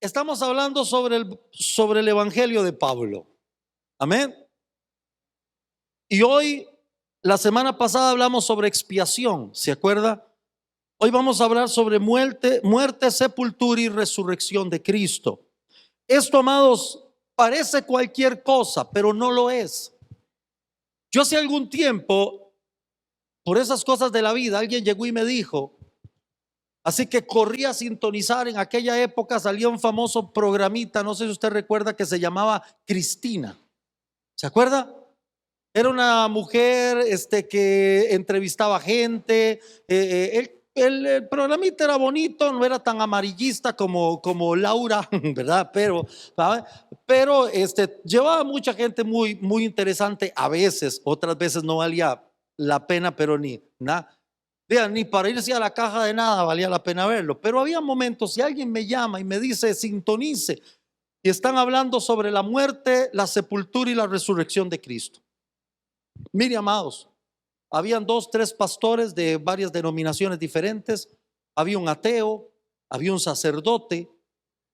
estamos hablando sobre el Evangelio de Pablo. Amén. Y hoy, la semana pasada hablamos sobre expiación, ¿se acuerda? Hoy vamos a hablar sobre muerte, sepultura y resurrección de Cristo. Esto, amados, parece cualquier cosa, pero no lo es. Yo hace algún tiempo, por esas cosas de la vida, alguien llegó y me dijo, así que corrí a sintonizar. En aquella época salía un famoso programita, no sé si usted recuerda, que se llamaba Cristina. ¿Se acuerda? Era una mujer que entrevistaba gente. El programita era bonito, no era tan amarillista como Laura, ¿verdad? Pero llevaba mucha gente muy, muy interesante. A veces, otras veces no valía la pena, pero ni nada. Vean, ni para irse a la caja de nada valía la pena verlo. Pero había momentos, si alguien me llama y me dice sintonice, y están hablando sobre la muerte, la sepultura y la resurrección de Cristo. Mire, amados, habían 2, 3 pastores de varias denominaciones diferentes, había un ateo, había un sacerdote,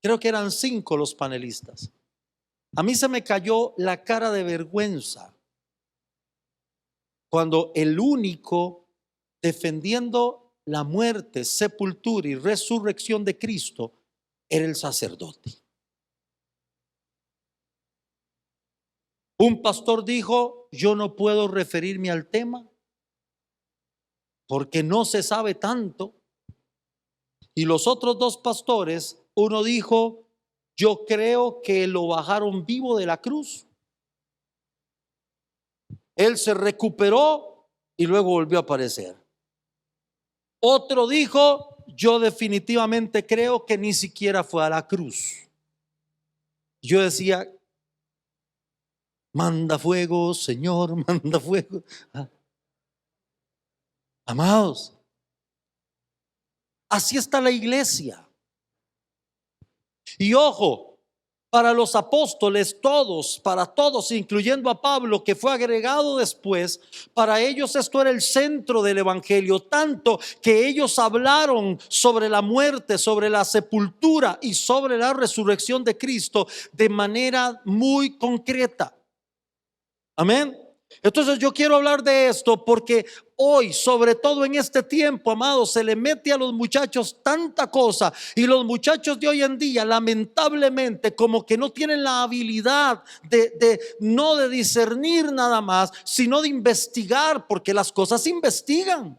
creo que eran 5 los panelistas. A mí se me cayó la cara de vergüenza cuando el único defendiendo la muerte, sepultura y resurrección de Cristo era el sacerdote. Un pastor dijo: yo no puedo referirme al tema porque no se sabe tanto. Y los otros 2 pastores, uno dijo: yo creo que lo bajaron vivo de la cruz. Él se recuperó y luego volvió a aparecer. Otro dijo: yo definitivamente creo que ni siquiera fue a la cruz. Yo decía: manda fuego, Señor, manda fuego. Amados, así está la iglesia. Y ojo, para los apóstoles todos, para todos, incluyendo a Pablo, que fue agregado después, para ellos esto era el centro del evangelio, tanto que ellos hablaron sobre la muerte, sobre la sepultura y sobre la resurrección de Cristo de manera muy concreta. Amén. Entonces yo quiero hablar de esto porque hoy, sobre todo en este tiempo, amados, se le mete a los muchachos tanta cosa, y los muchachos de hoy en día lamentablemente como que no tienen la habilidad no de discernir nada más, sino de investigar, porque las cosas se investigan.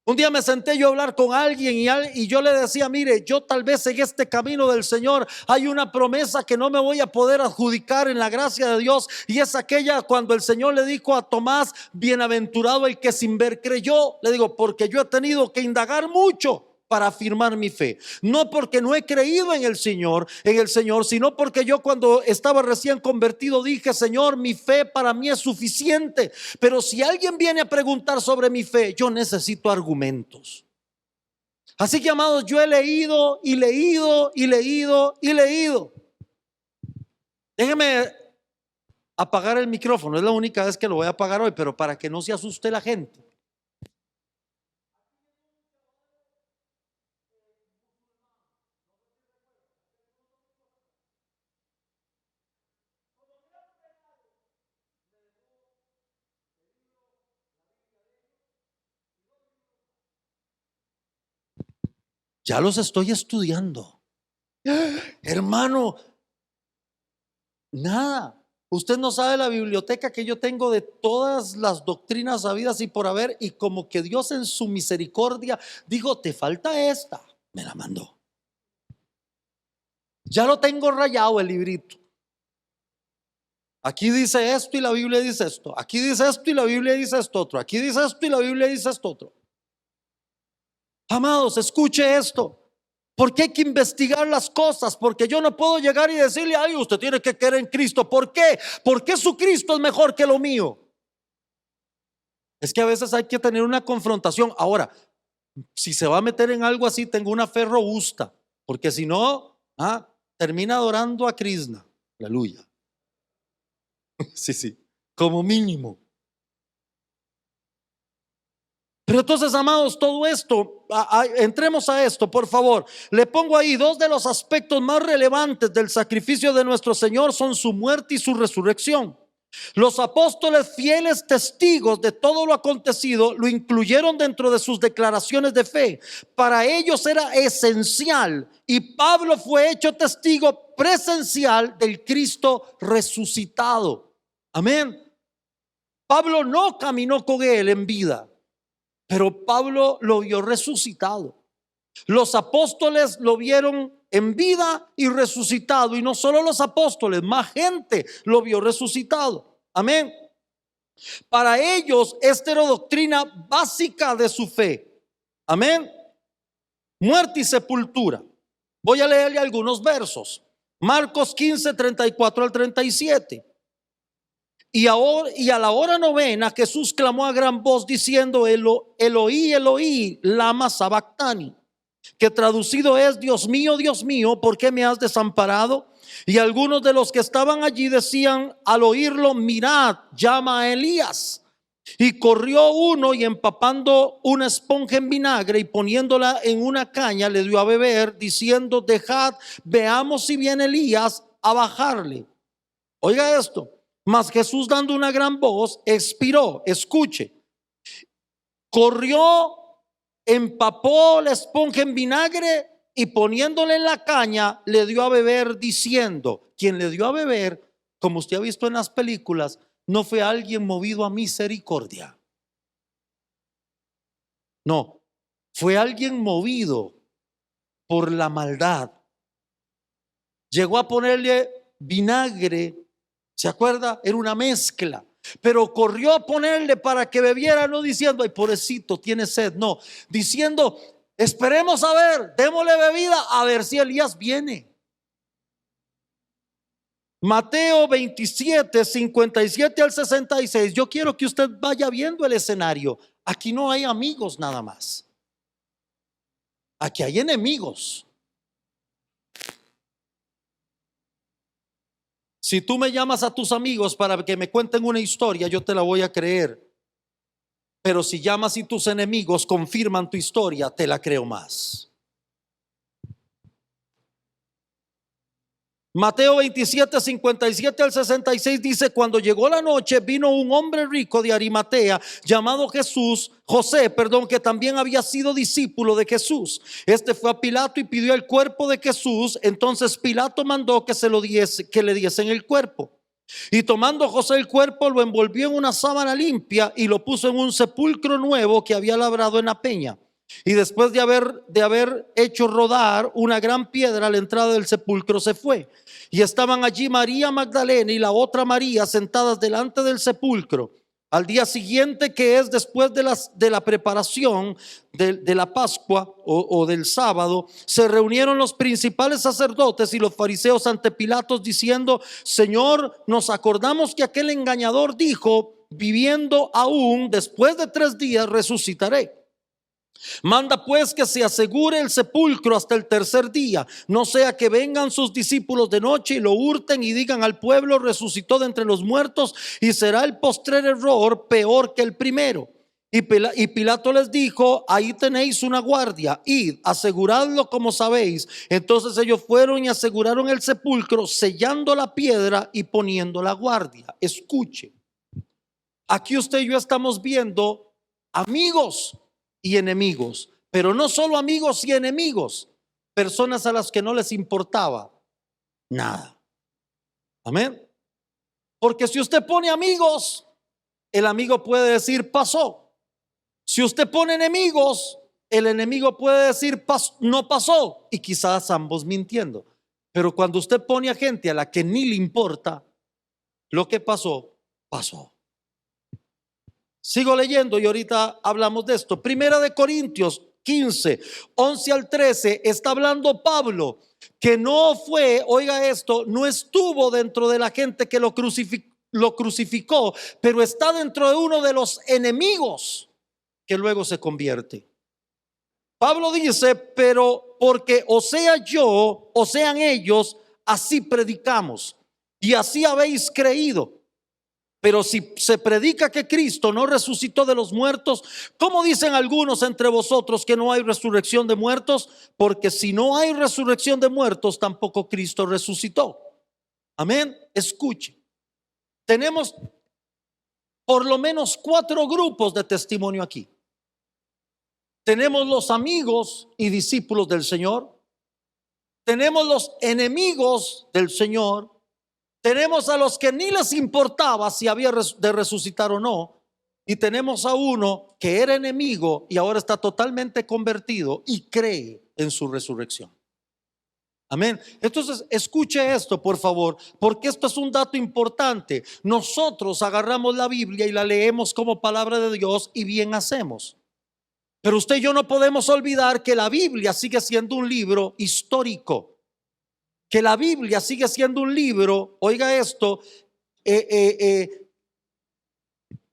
Un día me senté yo a hablar con alguien y yo le decía: mire, yo tal vez en este camino del Señor hay una promesa que no me voy a poder adjudicar en la gracia de Dios, y es aquella cuando el Señor le dijo a Tomás: bienaventurado el que sin ver creyó. Le digo: porque yo he tenido que indagar mucho para afirmar mi fe, no porque no he creído en el Señor, sino porque yo, cuando estaba recién convertido, dije: Señor, mi fe para mí es suficiente, pero si alguien viene a preguntar sobre mi fe, yo necesito argumentos. Así que, amados, yo he leído y leído y leído y leído. Déjeme apagar el micrófono, es la única vez que lo voy a apagar hoy, pero para que no se asuste la gente. Ya los estoy estudiando. Hermano, nada. Usted no sabe la biblioteca que yo tengo de todas las doctrinas habidas y por haber, y como que Dios en su misericordia dijo: te falta esta, me la mandó. Ya lo tengo rayado el librito. Aquí dice esto y la Biblia dice esto. Aquí dice esto y la Biblia dice esto otro. Aquí dice esto y la Biblia dice esto otro. Amados, escuche esto. Porque hay que investigar las cosas, porque yo no puedo llegar y decirle: ay, usted tiene que creer en Cristo. ¿Por qué? Porque su Cristo es mejor que lo mío. Es que a veces hay que tener una confrontación. Ahora, si se va a meter en algo así, tengo una fe robusta, porque si no, termina adorando a Krishna. Aleluya. Sí, como mínimo. Pero entonces, amados, todo esto, entremos a esto, por favor. Le pongo ahí dos de los aspectos más relevantes del sacrificio de nuestro Señor son su muerte y su resurrección. Los apóstoles, fieles testigos de todo lo acontecido, lo incluyeron dentro de sus declaraciones de fe. Para ellos era esencial, y Pablo fue hecho testigo presencial del Cristo resucitado. Amén. Pablo no caminó con él en vida, pero Pablo lo vio resucitado. Los apóstoles lo vieron en vida y resucitado. Y no solo los apóstoles, más gente lo vio resucitado. Amén. Para ellos esta era doctrina básica de su fe. Amén. Muerte y sepultura. Voy a leerle algunos versos. Marcos 15, 34 al 37. Y a la hora novena Jesús clamó a gran voz diciendo: Eloí, Eloí, lama sabactani, que traducido es: Dios mío, ¿por qué me has desamparado? Y algunos de los que estaban allí decían al oírlo: mirad, llama a Elías. Y corrió uno y empapando una esponja en vinagre y poniéndola en una caña le dio a beber, diciendo: dejad, veamos si viene Elías a bajarle. Oiga esto. Mas Jesús, dando una gran voz, expiró. Escuche. Corrió, empapó la esponja en vinagre y poniéndole en la caña le dio a beber, diciendo. Quien le dio a beber, como usted ha visto en las películas, no fue alguien movido a misericordia. No, fue alguien movido por la maldad. Llegó a ponerle vinagre. ¿Se acuerda? Era una mezcla. Pero corrió a ponerle para que bebiera, no diciendo: ay, pobrecito, tiene sed. No, diciendo: esperemos a ver, démosle bebida a ver si Elías viene. Mateo 27, 57 al 66. Yo quiero que usted vaya viendo el escenario. Aquí no hay amigos nada más. Aquí hay enemigos. Si tú me llamas a tus amigos para que me cuenten una historia, yo te la voy a creer. Pero si llamas y tus enemigos confirman tu historia, te la creo más. Mateo 27, 57 al 66 dice: cuando llegó la noche, vino un hombre rico de Arimatea llamado José, que también había sido discípulo de Jesús. Este fue a Pilato y pidió el cuerpo de Jesús. Entonces Pilato mandó que le diesen el cuerpo. Y tomando José el cuerpo, lo envolvió en una sábana limpia y lo puso en un sepulcro nuevo que había labrado en la peña. Y después de haber hecho rodar una gran piedra a la entrada del sepulcro, se fue. Y estaban allí María Magdalena y la otra María sentadas delante del sepulcro. Al día siguiente, que es después de la preparación de la Pascua o del sábado, se reunieron los principales sacerdotes y los fariseos ante Pilato diciendo: Señor, nos acordamos que aquel engañador dijo: viviendo aún, después de 3 días resucitaré. Manda pues que se asegure el sepulcro hasta el 3er día, no sea que vengan sus discípulos de noche y lo hurten y digan al pueblo: resucitó de entre los muertos, y será el postrer error peor que el primero. Y Pilato les dijo: ahí tenéis una guardia, id, aseguradlo como sabéis. Entonces ellos fueron y aseguraron el sepulcro, sellando la piedra y poniendo la guardia. Escuche, aquí usted y yo estamos viendo amigos y enemigos, pero no solo amigos y enemigos, personas a las que no les importaba nada. Amén. Porque si usted pone amigos, el amigo puede decir: pasó. Si usted pone enemigos, el enemigo puede decir: no pasó. Y quizás ambos mintiendo. Pero cuando usted pone a gente a la que ni le importa, lo que pasó, pasó. Sigo leyendo y ahorita hablamos de esto. Primera de Corintios 15, 11 al 13, está hablando Pablo que no fue, oiga esto, no estuvo dentro de la gente que lo crucificó, pero está dentro de uno de los enemigos que luego se convierte. Pablo dice: pero porque o sea yo o sean ellos, así predicamos y así habéis creído. Pero si se predica que Cristo no resucitó de los muertos, ¿cómo dicen algunos entre vosotros que no hay resurrección de muertos? Porque si no hay resurrección de muertos, tampoco Cristo resucitó. Amén. Escuche. Tenemos por lo menos 4 grupos de testimonio aquí. Tenemos los amigos y discípulos del Señor. Tenemos los enemigos del Señor. Tenemos a los que ni les importaba si había de resucitar o no. Y tenemos a uno que era enemigo y ahora está totalmente convertido y cree en su resurrección. Amén. Entonces, escuche esto, por favor, porque esto es un dato importante. Nosotros agarramos la Biblia y la leemos como palabra de Dios y bien hacemos. Pero usted y yo no podemos olvidar que la Biblia sigue siendo un libro histórico. Que la Biblia sigue siendo un libro, oiga esto, que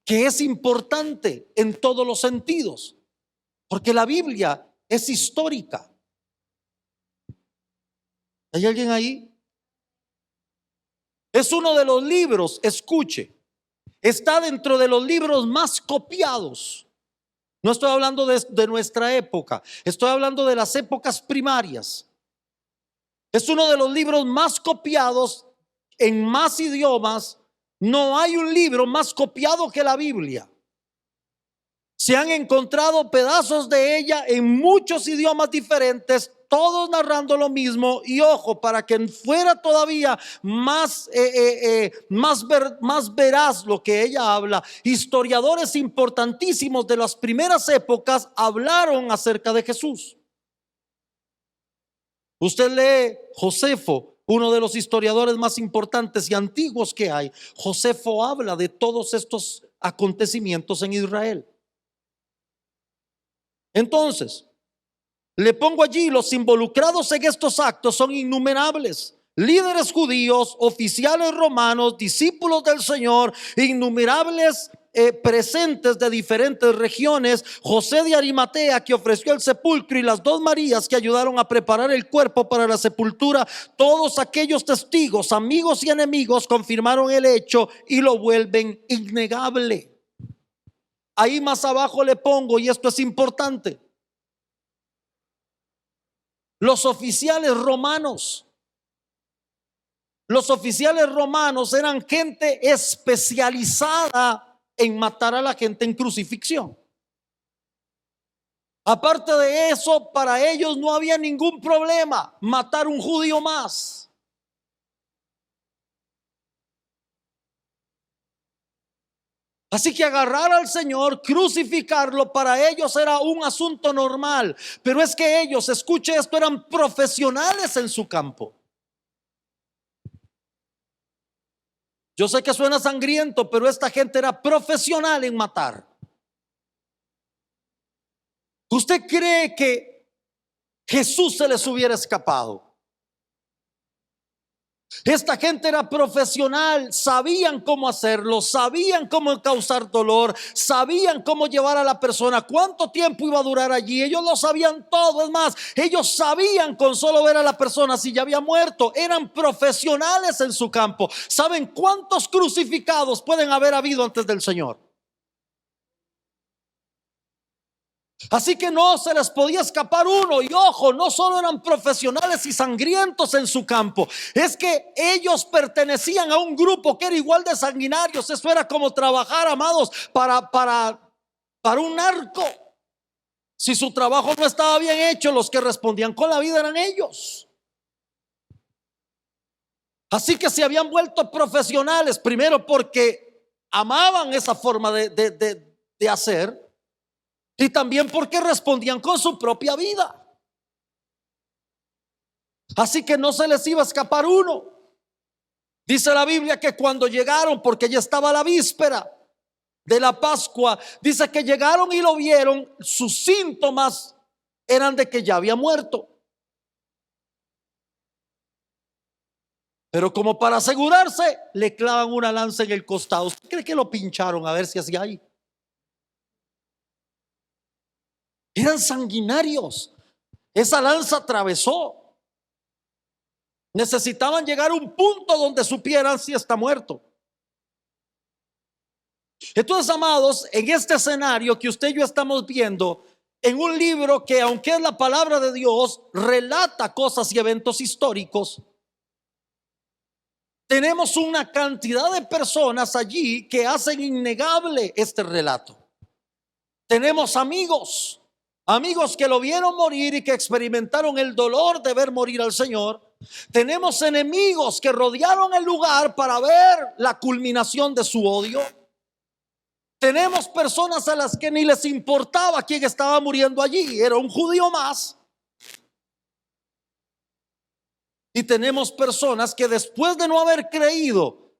es importante en todos los sentidos. Porque la Biblia es histórica. ¿Hay alguien ahí? Es uno de los libros, escuche, está dentro de los libros más copiados. No estoy hablando de nuestra época, estoy hablando de las épocas primarias. Es uno de los libros más copiados en más idiomas. No hay un libro más copiado que la Biblia. Se han encontrado pedazos de ella en muchos idiomas diferentes, todos narrando lo mismo. Y ojo, para que fuera todavía más veraz lo que ella habla, historiadores importantísimos de las primeras épocas hablaron acerca de Jesús. Usted lee Josefo, uno de los historiadores más importantes y antiguos que hay. Josefo habla de todos estos acontecimientos en Israel. Entonces, le pongo allí, los involucrados en estos actos son innumerables. Líderes judíos, oficiales romanos, discípulos del Señor, innumerables presentes de diferentes regiones. José de Arimatea, que ofreció el sepulcro, y las 2 Marías que ayudaron a preparar el cuerpo para la sepultura. Todos aquellos testigos, amigos y enemigos, confirmaron el hecho y lo vuelven innegable. Ahí más abajo le pongo, y esto es importante, los oficiales romanos. Los oficiales romanos eran gente especializada en matar a la gente en crucifixión. Aparte de eso, para ellos no había ningún problema matar un judío más. Así que agarrar al Señor, crucificarlo, para ellos era un asunto normal. Pero es que ellos, escuche esto, eran profesionales en su campo. Yo sé que suena sangriento, pero esta gente era profesional en matar. ¿Usted cree que Jesús se les hubiera escapado? Esta gente era profesional, sabían cómo hacerlo, sabían cómo causar dolor, sabían cómo llevar a la persona, cuánto tiempo iba a durar allí. Ellos lo sabían todo. Es más, ellos sabían con solo ver a la persona si ya había muerto. Eran profesionales en su campo. ¿Saben cuántos crucificados pueden haber habido antes del Señor? Así que no se les podía escapar uno. Y ojo, no solo eran profesionales y sangrientos en su campo, es que ellos pertenecían a un grupo que era igual de sanguinarios. Eso era como trabajar, amados, para un narco. Si su trabajo no estaba bien hecho, los que respondían con la vida eran ellos. Así que se habían vuelto profesionales, primero porque amaban esa forma de hacer, y también porque respondían con su propia vida. Así que no se les iba a escapar uno. Dice la Biblia que cuando llegaron, porque ya estaba la víspera de la Pascua, dice que llegaron y lo vieron, sus síntomas eran de que ya había muerto. Pero como para asegurarse, le clavan una lanza en el costado. ¿Usted cree que lo pincharon a ver si hacía ahí? Eran sanguinarios. Esa lanza atravesó. Necesitaban llegar a un punto donde supieran si está muerto. Entonces, amados, en este escenario que usted y yo estamos viendo, en un libro que, aunque es la palabra de Dios, relata cosas y eventos históricos, tenemos una cantidad de personas allí que hacen innegable este relato. Tenemos amigos, amigos que lo vieron morir y que experimentaron el dolor de ver morir al Señor. Tenemos enemigos que rodearon el lugar para ver la culminación de su odio. Tenemos personas a las que ni les importaba quién estaba muriendo allí, era un judío más. Y tenemos personas que después de no haber creído,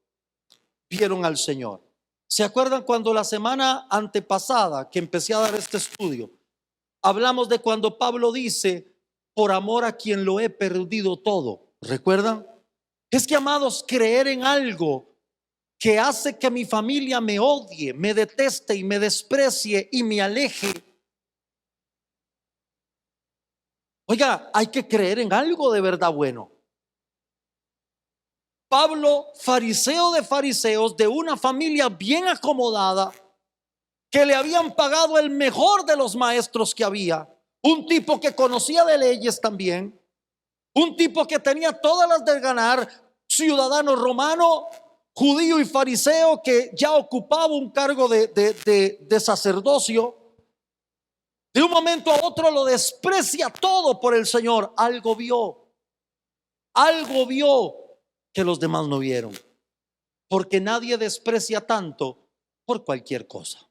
vieron al Señor. ¿Se acuerdan cuando la semana antepasada que empecé a dar este estudio, hablamos de cuando Pablo dice, por amor a quien lo he perdido todo? ¿Recuerdan? Es que, amados, creer en algo que hace que mi familia me odie, me deteste y me desprecie y me aleje. Oiga, hay que creer en algo de verdad bueno. Pablo, fariseo de fariseos, de una familia bien acomodada, que le habían pagado el mejor de los maestros que había, un tipo que conocía de leyes también, un tipo que tenía todas las de ganar, ciudadano romano, judío y fariseo, que ya ocupaba un cargo de sacerdocio. De un momento a otro lo desprecia todo por el Señor. Algo vio que los demás no vieron, porque nadie desprecia tanto por cualquier cosa.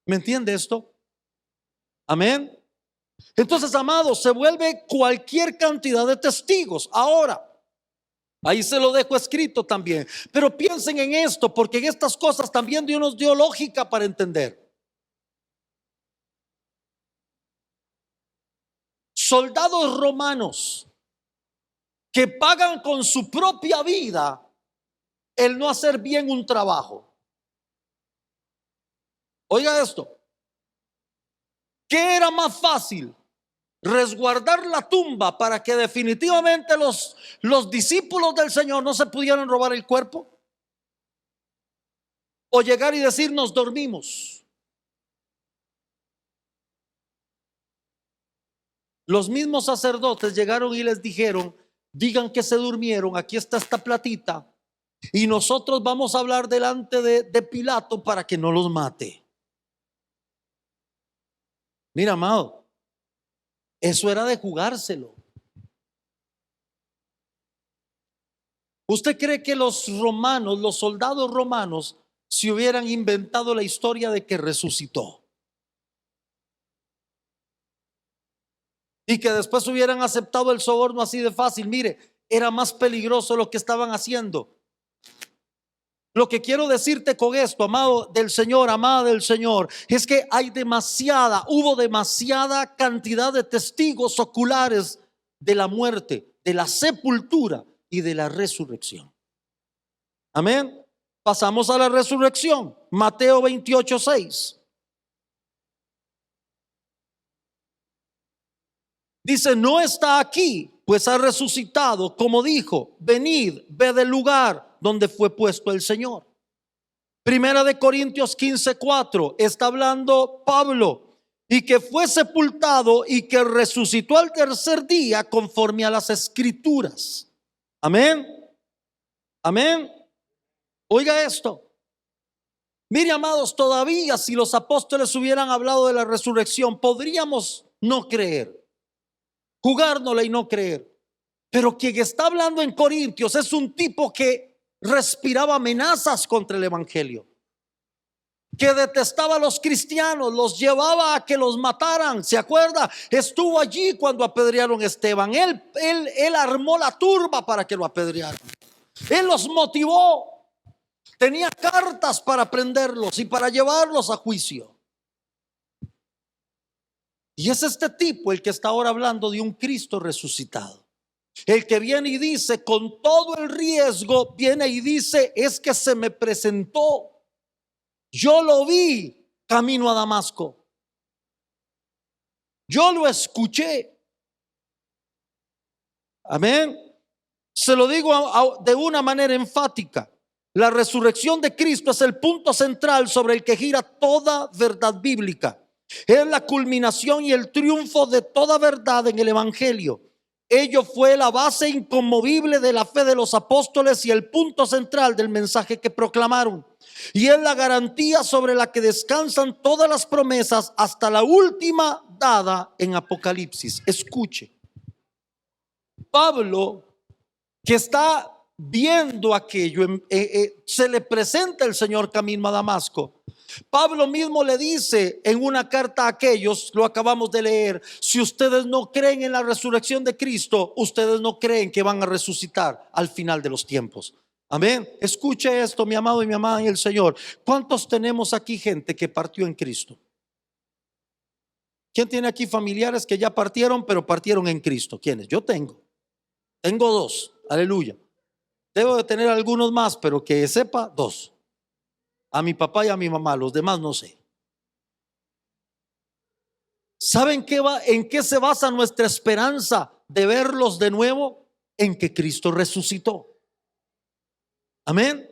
¿Me entiende esto? Amén. Entonces, amados, se vuelve cualquier cantidad de testigos. Ahora, ahí se lo dejo escrito también, pero piensen en esto, porque en estas cosas también Dios nos dio lógica para entender. Soldados romanos que pagan con su propia vida el no hacer bien un trabajo. Oiga esto, ¿qué era más fácil? Resguardar la tumba para que definitivamente los discípulos del Señor no se pudieran robar el cuerpo, o llegar y decir nos dormimos. Los mismos sacerdotes llegaron y les dijeron, digan que se durmieron, aquí está esta platita y nosotros vamos a hablar delante de Pilato para que no los mate. Mira, amado, eso era de jugárselo. ¿Usted cree que los romanos, los soldados romanos, se hubieran inventado la historia de que resucitó y que después hubieran aceptado el soborno así de fácil? Mire, era más peligroso lo que estaban haciendo. Lo que quiero decirte con esto, amado del Señor, amada del Señor, es que hubo demasiada cantidad de testigos oculares de la muerte, de la sepultura y de la resurrección. Amén. Pasamos a la resurrección. Mateo 28:6. Dice, no está aquí, pues ha resucitado, como dijo, venid, ved el lugar donde fue puesto el Señor. Primera de Corintios 15:4, está hablando Pablo, y que fue sepultado y que resucitó al tercer día conforme a las escrituras. Amén. Amén. Oiga esto. Mire, amados, todavía si los apóstoles hubieran hablado de la resurrección, podríamos no creer, jugárnosla y no creer. Pero quien está hablando en Corintios es un tipo que respiraba amenazas contra el evangelio, que detestaba a los cristianos, los llevaba a que los mataran. ¿Se acuerda? Estuvo allí cuando apedrearon a Esteban. Él armó la turba para que lo apedrearan. Él los motivó. Tenía cartas para prenderlos y para llevarlos a juicio. Y es este tipo el que está ahora hablando de un Cristo resucitado. El que viene y dice, con todo el riesgo, viene y dice, es que se me presentó. Yo lo vi camino a Damasco. Yo lo escuché. Amén. Se lo digo de una manera enfática. La resurrección de Cristo es el punto central sobre el que gira toda verdad bíblica. Es la culminación y el triunfo de toda verdad en el Evangelio. Ello fue la base inconmovible de la fe de los apóstoles y el punto central del mensaje que proclamaron. Y es la garantía sobre la que descansan todas las promesas hasta la última dada en Apocalipsis. Escuche, Pablo, que está viendo aquello, se le presenta el Señor camino a Damasco. Pablo mismo le dice en una carta a aquellos, lo acabamos de leer: si ustedes no creen en la resurrección de Cristo, ustedes no creen que van a resucitar al final de los tiempos. Amén. Escuche esto, mi amado y mi amada en el Señor. ¿Cuántos tenemos aquí gente que partió en Cristo? ¿Quién tiene aquí familiares que ya partieron, pero partieron en Cristo? ¿Quiénes? Yo tengo dos. Aleluya. Debo de tener algunos más, pero que sepa, dos. A mi papá y a mi mamá, los demás no sé. ¿Saben en qué se basa nuestra esperanza de verlos de nuevo? En que Cristo resucitó. Amén.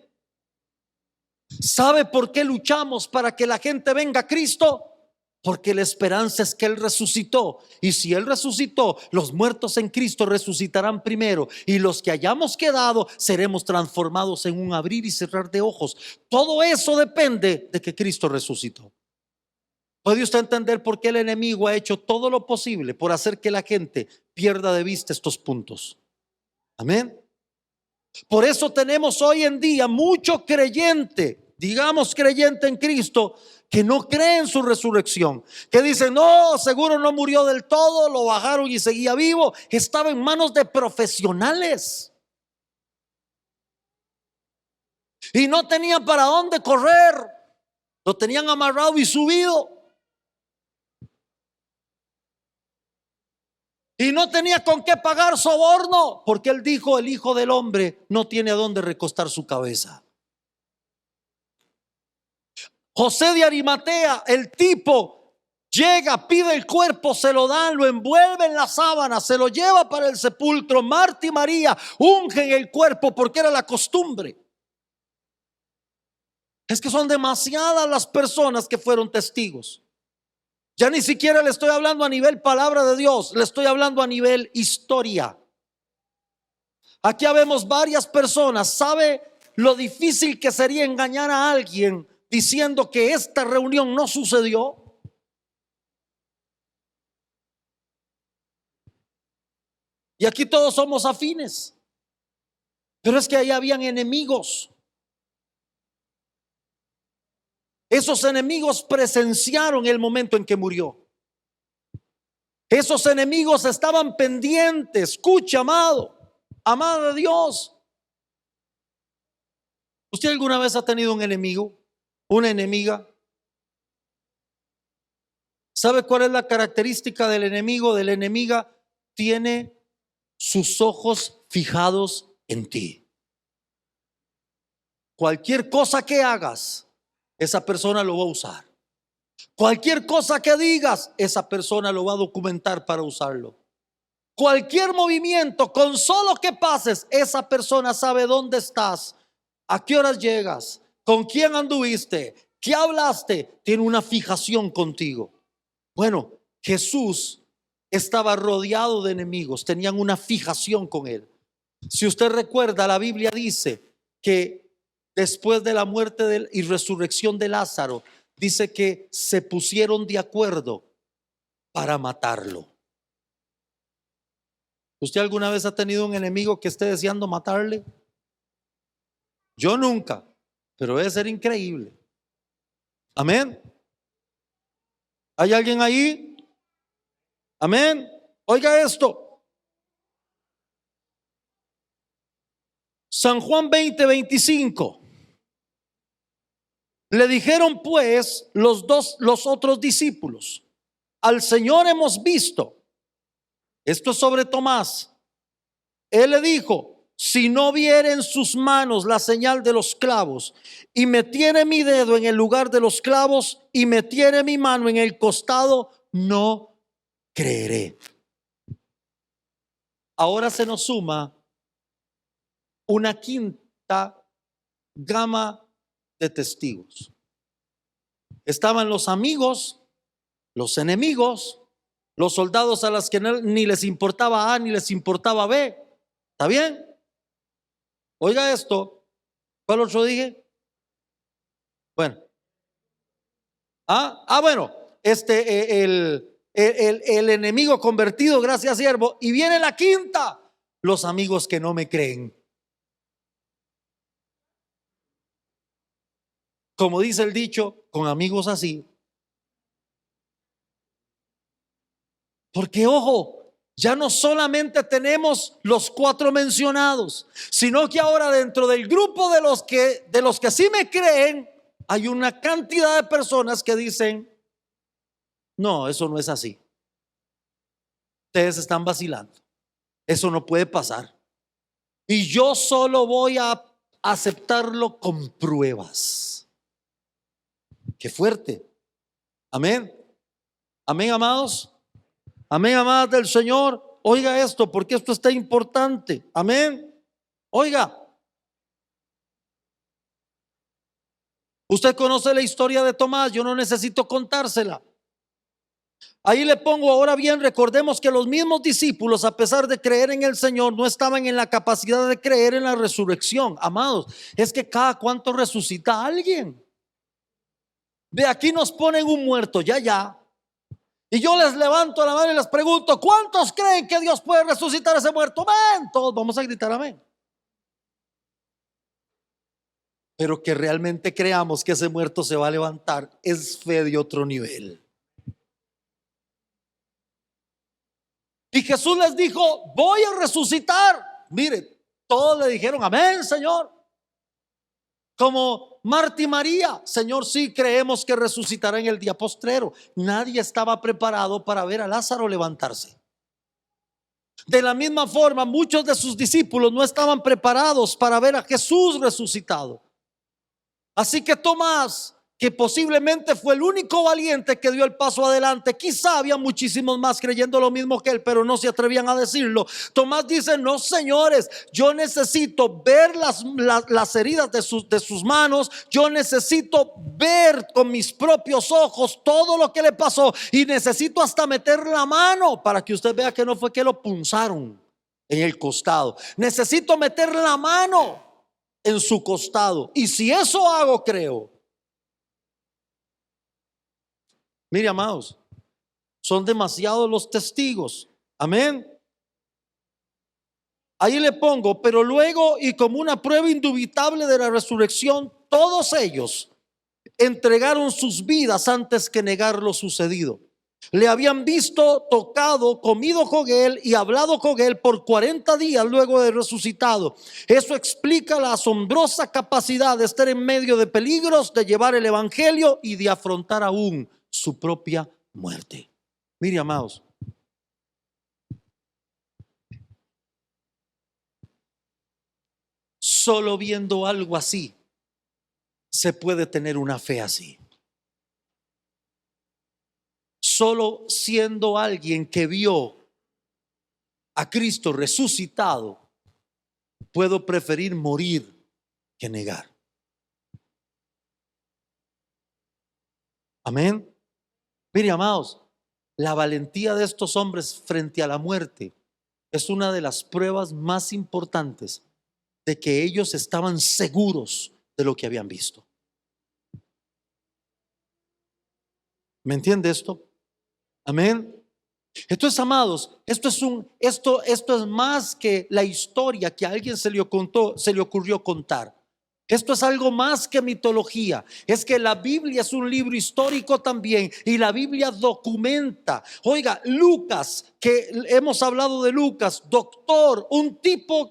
¿Sabe por qué luchamos para que la gente venga a Cristo? Porque la esperanza es que Él resucitó. Y si Él resucitó, los muertos en Cristo resucitarán primero. Y los que hayamos quedado seremos transformados en un abrir y cerrar de ojos. Todo eso depende de que Cristo resucitó. ¿Puede usted entender por qué el enemigo ha hecho todo lo posible por hacer que la gente pierda de vista estos puntos? Amén. Por eso tenemos hoy en día mucho creyente, digamos creyente en Cristo, que no cree en su resurrección, que dicen: no, seguro no murió del todo, lo bajaron y seguía vivo. Estaba en manos de profesionales y no tenían para dónde correr, lo tenían amarrado y subido. Y no tenía con qué pagar soborno, porque Él dijo: el Hijo del Hombre no tiene a dónde recostar su cabeza. José de Arimatea, el tipo, llega, pide el cuerpo, se lo dan, lo envuelve en la sábana, se lo lleva para el sepulcro. Marta y María ungen el cuerpo porque era la costumbre. Es que son demasiadas las personas que fueron testigos. Ya ni siquiera le estoy hablando a nivel palabra de Dios, le estoy hablando a nivel historia. Aquí habemos varias personas. ¿Sabe lo difícil que sería engañar a alguien diciendo que esta reunión no sucedió? Y aquí todos somos afines, pero es que ahí habían enemigos. Esos enemigos presenciaron el momento en que murió. Esos enemigos estaban pendientes. Escucha, amado, amada de Dios. ¿Usted alguna vez ha tenido un enemigo, una enemiga? ¿Sabe cuál es la característica del enemigo, de la enemiga? Tiene sus ojos fijados en ti. Cualquier cosa que hagas, esa persona lo va a usar. Cualquier cosa que digas, esa persona lo va a documentar para usarlo. Cualquier movimiento, con solo que pases, esa persona sabe dónde estás, a qué horas llegas, con quién anduviste, qué hablaste. Tiene una fijación contigo. Bueno, Jesús estaba rodeado de enemigos, tenían una fijación con Él. Si usted recuerda, la Biblia dice que después de la muerte y resurrección de Lázaro, dice que se pusieron de acuerdo para matarlo. ¿Usted alguna vez ha tenido un enemigo que esté deseando matarle? Yo nunca, pero debe ser increíble. Amén. ¿Hay alguien ahí? Amén. Oiga esto. San Juan 20:25. Le dijeron pues los otros discípulos: al Señor hemos visto. Esto es sobre Tomás. Él le dijo: si no viere en sus manos la señal de los clavos, y metiere mi dedo en el lugar de los clavos, y metiere mi mano en el costado, no creeré. Ahora se nos suma una quinta gama de testigos. Estaban los amigos, los enemigos, los soldados a los que ni les importaba A ni les importaba B. ¿Está bien? Oiga esto. ¿Cuál otro dije? Bueno. Bueno. El enemigo convertido, gracias siervo. Y viene la quinta. Los amigos que no me creen. Como dice el dicho, con amigos así. Porque ojo, ya no solamente tenemos los 4 mencionados, sino que ahora dentro del grupo de los que sí me creen, hay una cantidad de personas que dicen, no, eso no es así. Ustedes están vacilando. Eso no puede pasar. Y yo solo voy a aceptarlo con pruebas. Qué fuerte. Amén. Amén, amados. Amén, amadas del Señor. Oiga esto, porque esto está importante. Amén. Oiga. Usted conoce la historia de Tomás, yo no necesito contársela. Ahí le pongo, ahora bien, recordemos que los mismos discípulos, a pesar de creer en el Señor, no estaban en la capacidad de creer en la resurrección. Amados, es que cada cuánto resucita a alguien. De aquí nos ponen un muerto, ya. Y yo les levanto la mano y les pregunto, ¿cuántos creen que Dios puede resucitar a ese muerto? Amén. Todos vamos a gritar amén. Pero que realmente creamos que ese muerto se va a levantar es fe de otro nivel. Y Jesús les dijo, voy a resucitar. Mire, todos le dijeron, amén, Señor. Como Marta y María, Señor, sí creemos que resucitará en el día postrero. Nadie estaba preparado para ver a Lázaro levantarse. De la misma forma, muchos de sus discípulos no estaban preparados para ver a Jesús resucitado. Así que Tomás, que posiblemente fue el único valiente que dio el paso adelante, quizá había muchísimos más creyendo lo mismo que él, pero no se atrevían a decirlo. Tomás dice, no, señores, yo necesito ver las heridas de sus manos, yo necesito ver con mis propios ojos todo lo que le pasó y necesito hasta meter la mano para que usted vea que no fue que lo punzaron en el costado. Necesito meter la mano en su costado, y si eso hago, creo. Mire, amados, son demasiados los testigos. Amén. Ahí le pongo, pero luego y como una prueba indubitable de la resurrección, todos ellos entregaron sus vidas antes que negar lo sucedido. Le habían visto, tocado, comido con él y hablado con él por 40 días luego de resucitado. Eso explica la asombrosa capacidad de estar en medio de peligros, de llevar el evangelio y de afrontar aún su propia muerte. Mire, amados, solo viendo algo así se puede tener una fe así. Solo siendo alguien que vio a Cristo resucitado, puedo preferir morir que negar. Amén. Mire, amados, la valentía de estos hombres frente a la muerte es una de las pruebas más importantes de que ellos estaban seguros de lo que habían visto. ¿Me entiende esto? Amén. Entonces, amados, esto es más que la historia que a alguien se le ocurrió contar. Esto es algo más que mitología. Es que la Biblia es un libro histórico también, y la Biblia documenta. Oiga, Lucas, que hemos hablado de Lucas, doctor, un tipo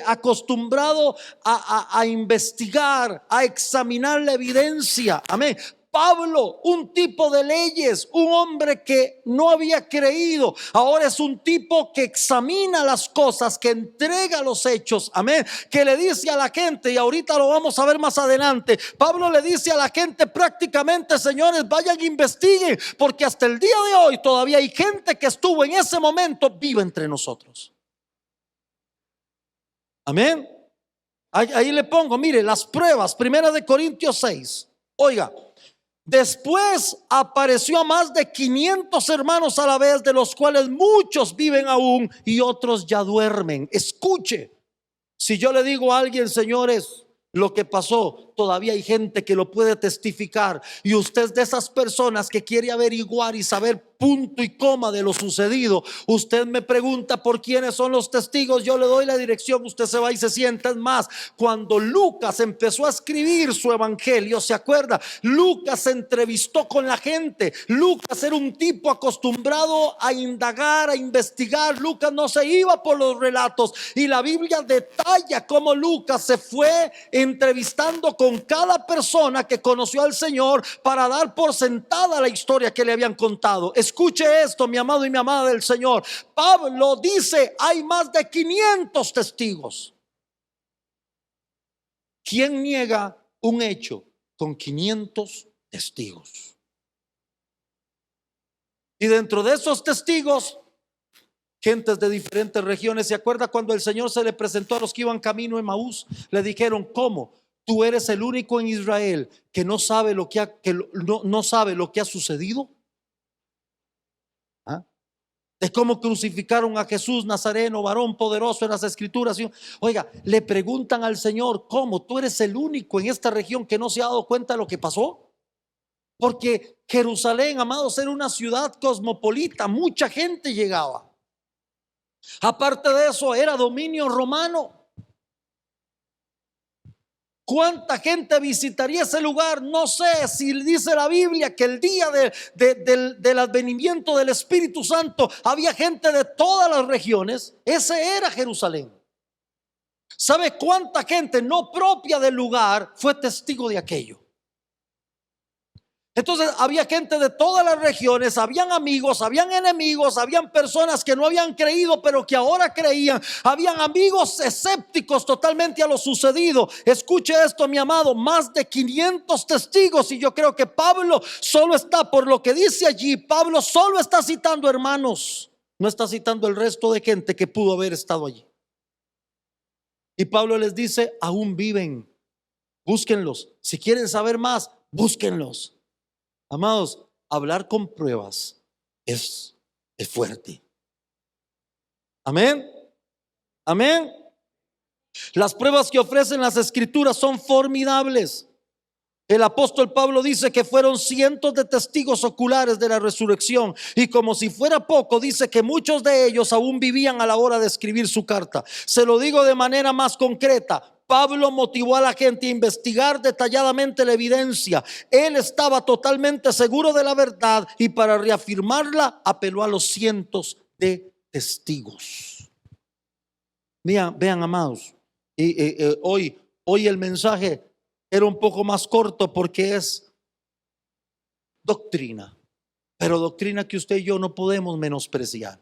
acostumbrado a investigar, a examinar la evidencia. Amén. Pablo, un tipo de leyes, un hombre que no había creído, ahora es un tipo que examina las cosas, que entrega los hechos, amén, que le dice a la gente, y ahorita lo vamos a ver más adelante, Pablo le dice a la gente prácticamente, señores, vayan, investiguen, porque hasta el día de hoy todavía hay gente que estuvo en ese momento viva entre nosotros. Amén. Ahí le pongo, mire, las pruebas, 1 Corintios 6. Oiga, después apareció a más de 500 hermanos a la vez, de los cuales muchos viven aún y otros ya duermen. Escuche, si yo le digo a alguien, señores, lo que pasó, todavía hay gente que lo puede testificar, y usted es de esas personas que quiere averiguar y saber punto y coma de lo sucedido. Usted me pregunta por quiénes son los testigos, yo le doy la dirección, usted se va y se sienta. Es más, cuando Lucas empezó a escribir su evangelio, ¿se acuerda? Lucas se entrevistó con la gente. Lucas era un tipo acostumbrado a indagar, a investigar. Lucas no se iba por los relatos, y la Biblia detalla cómo Lucas se fue entrevistando con cada persona que conoció al Señor para dar por sentada la historia que le habían contado. Escuche esto, mi amado y mi amada del Señor. Pablo dice, hay más de 500 testigos. ¿Quién niega un hecho con 500 testigos? Y dentro de esos testigos, gentes de diferentes regiones. ¿Se acuerda cuando el Señor se le presentó a los que iban camino a Emaús? Le dijeron, ¿cómo? Tú eres el único en Israel que no sabe lo que no sabe lo que ha sucedido. ¿Ah? De cómo crucificaron a Jesús Nazareno, varón poderoso en las escrituras. Oiga, le preguntan al Señor, ¿cómo? Tú eres el único en esta región que no se ha dado cuenta de lo que pasó. Porque Jerusalén, amados, era una ciudad cosmopolita, mucha gente llegaba. Aparte de eso, era dominio romano. ¿Cuánta gente visitaría ese lugar? No sé. Si dice la Biblia que el día del advenimiento del Espíritu Santo había gente de todas las regiones, ese era Jerusalén. ¿Sabe cuánta gente no propia del lugar fue testigo de aquello? Entonces había gente de todas las regiones, habían amigos, habían enemigos, habían personas que no habían creído pero que ahora creían, habían amigos escépticos totalmente a lo sucedido. Escuche esto, mi amado, más de 500 testigos, y yo creo que Pablo solo está, por lo que dice allí, Pablo solo está citando hermanos, no está citando el resto de gente que pudo haber estado allí. Y Pablo les dice, aún viven, búsquenlos, si quieren saber más, búsquenlos. Amados, hablar con pruebas es fuerte. Amén. Amén. Las pruebas que ofrecen las escrituras son formidables. El apóstol Pablo dice que fueron cientos de testigos oculares de la resurrección, y como si fuera poco, dice que muchos de ellos aún vivían a la hora de escribir su carta. Se lo digo de manera más concreta. Pablo motivó a la gente a investigar detalladamente la evidencia. Él estaba totalmente seguro de la verdad, y para reafirmarla apeló a los cientos de testigos. Vean, amados, hoy el mensaje era un poco más corto porque es doctrina, pero doctrina que usted y yo no podemos menospreciar.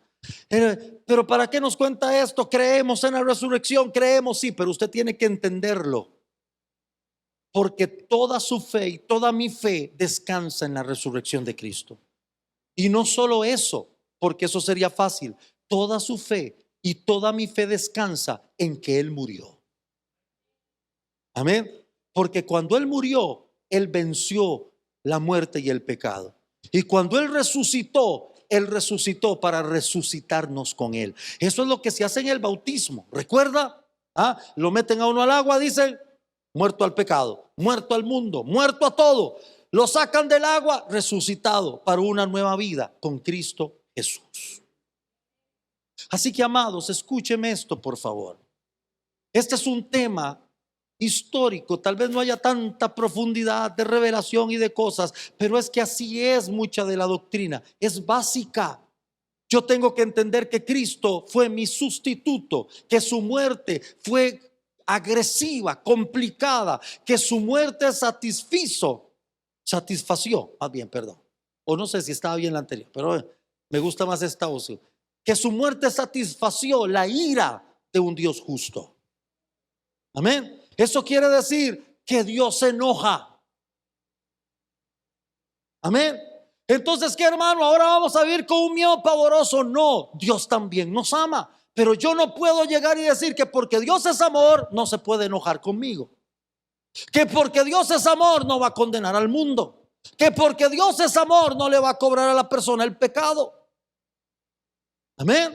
Pero ¿para qué nos cuenta esto? Creemos en la resurrección, creemos, sí, pero usted tiene que entenderlo, porque toda su fe y toda mi fe descansa en la resurrección de Cristo. Y no solo eso, porque eso sería fácil. Toda su fe y toda mi fe descansa en que Él murió. Amén. Porque cuando Él murió, Él venció la muerte y el pecado. Y cuando Él resucitó para resucitarnos con Él. Eso es lo que se hace en el bautismo. ¿Recuerda? Lo meten a uno al agua, dicen, muerto al pecado, muerto al mundo, muerto a todo. Lo sacan del agua, resucitado para una nueva vida con Cristo Jesús. Así que, amados, escúcheme esto, por favor. Este es un tema histórico, tal vez no haya tanta profundidad de revelación y de cosas, pero es que así es mucha de la doctrina, es básica. Yo tengo que entender que Cristo fue mi sustituto, que su muerte fue agresiva, complicada, que su muerte satisfació, más bien, perdón, o no sé si estaba bien la anterior, pero me gusta más esta opción, que su muerte satisfació la ira de un Dios justo. Amén. Eso quiere decir que Dios se enoja. Amén. Entonces, ¿qué, hermano? Ahora vamos a vivir con un miedo pavoroso. No, Dios también nos ama, Pero yo no puedo llegar y decir que porque Dios es amor no se puede enojar conmigo, que porque Dios es amor no va a condenar al mundo, que porque Dios es amor no le va a cobrar a la persona el pecado. Amén.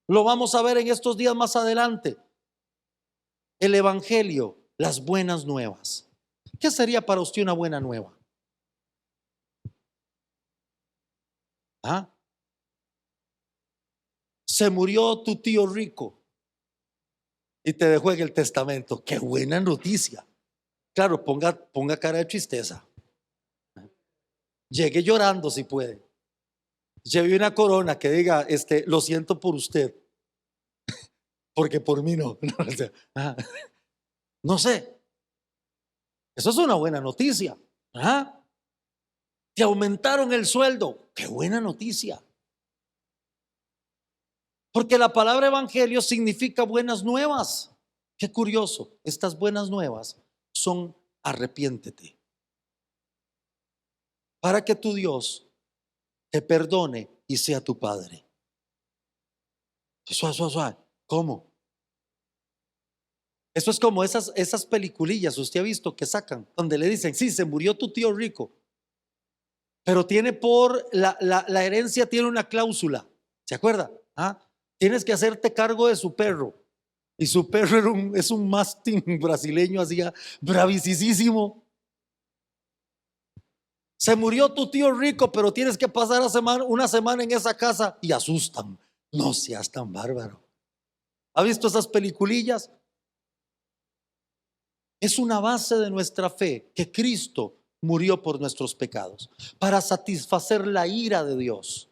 Lo vamos a ver en estos días más adelante. El evangelio, las buenas nuevas. ¿Qué sería para usted una buena nueva? ¿Ah? Se murió tu tío rico y te dejó en el testamento. Qué buena noticia. Claro, ponga cara de tristeza. Llegue llorando si puede. Lleve una corona que diga, lo siento por usted, porque por mí no. No sé. Eso es una buena noticia. Te aumentaron el sueldo. Qué buena noticia. Porque la palabra evangelio significa buenas nuevas. Qué curioso. Estas buenas nuevas son arrepiéntete, para que tu Dios te perdone y sea tu Padre. Suave, suave, suave. ¿Cómo? Eso es como esas peliculillas, usted ha visto que sacan, donde le dicen, sí, se murió tu tío rico, pero tiene por la herencia tiene una cláusula. ¿Se acuerda? Tienes que hacerte cargo de su perro. Y su perro es un mastín brasileño, así bravísimo. Se murió tu tío rico, pero tienes que pasar una semana en esa casa y asustan. No seas tan bárbaro. ¿Ha visto esas peliculillas? Es una base de nuestra fe que Cristo murió por nuestros pecados para satisfacer la ira de Dios.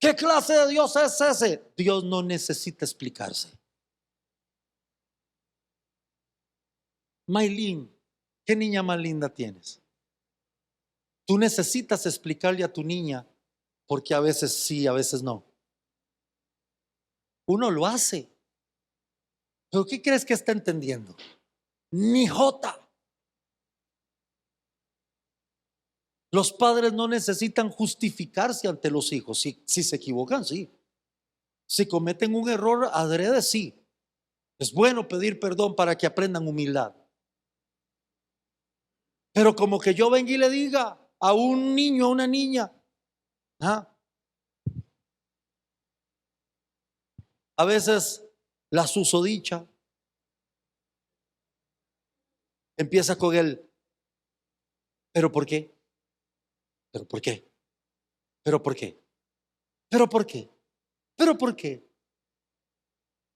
¿Qué clase de Dios es ese? Dios no necesita explicarse. Maylin, ¿qué niña más linda tienes? Tú necesitas explicarle a tu niña porque a veces sí, a veces no. Uno lo hace. ¿Pero qué crees que está entendiendo? Ni jota. Los padres no necesitan justificarse ante los hijos. Si se equivocan, sí. Si cometen un error adrede, sí. Es bueno pedir perdón para que aprendan humildad. Pero como que yo venga y le diga a un niño, a una niña, a veces la susodicha empieza con él. ¿Pero por qué? ¿Pero por qué? ¿Pero por qué? ¿Pero por qué? ¿Pero por qué?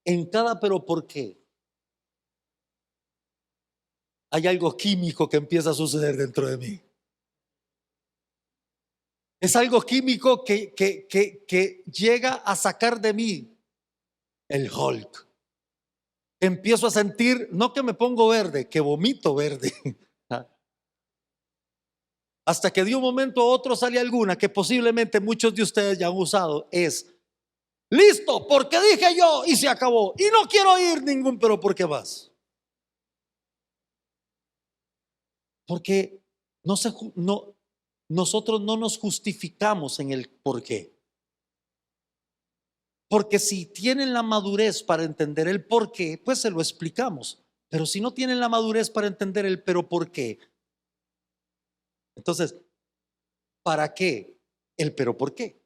En cada pero por qué hay algo químico que empieza a suceder dentro de mí. Es algo químico que llega a sacar de mí el Hulk. Empiezo a sentir, no que me pongo verde, que vomito verde. Hasta que de un momento a otro sale alguna que posiblemente muchos de ustedes ya han usado. Es, listo, porque dije yo y se acabó. Y no quiero oír ningún pero ¿por qué vas? Porque nosotros no nos justificamos en el por qué. Porque si tienen la madurez para entender el por qué, pues se lo explicamos. Pero si no tienen la madurez para entender el pero por qué, entonces, ¿para qué el pero por qué?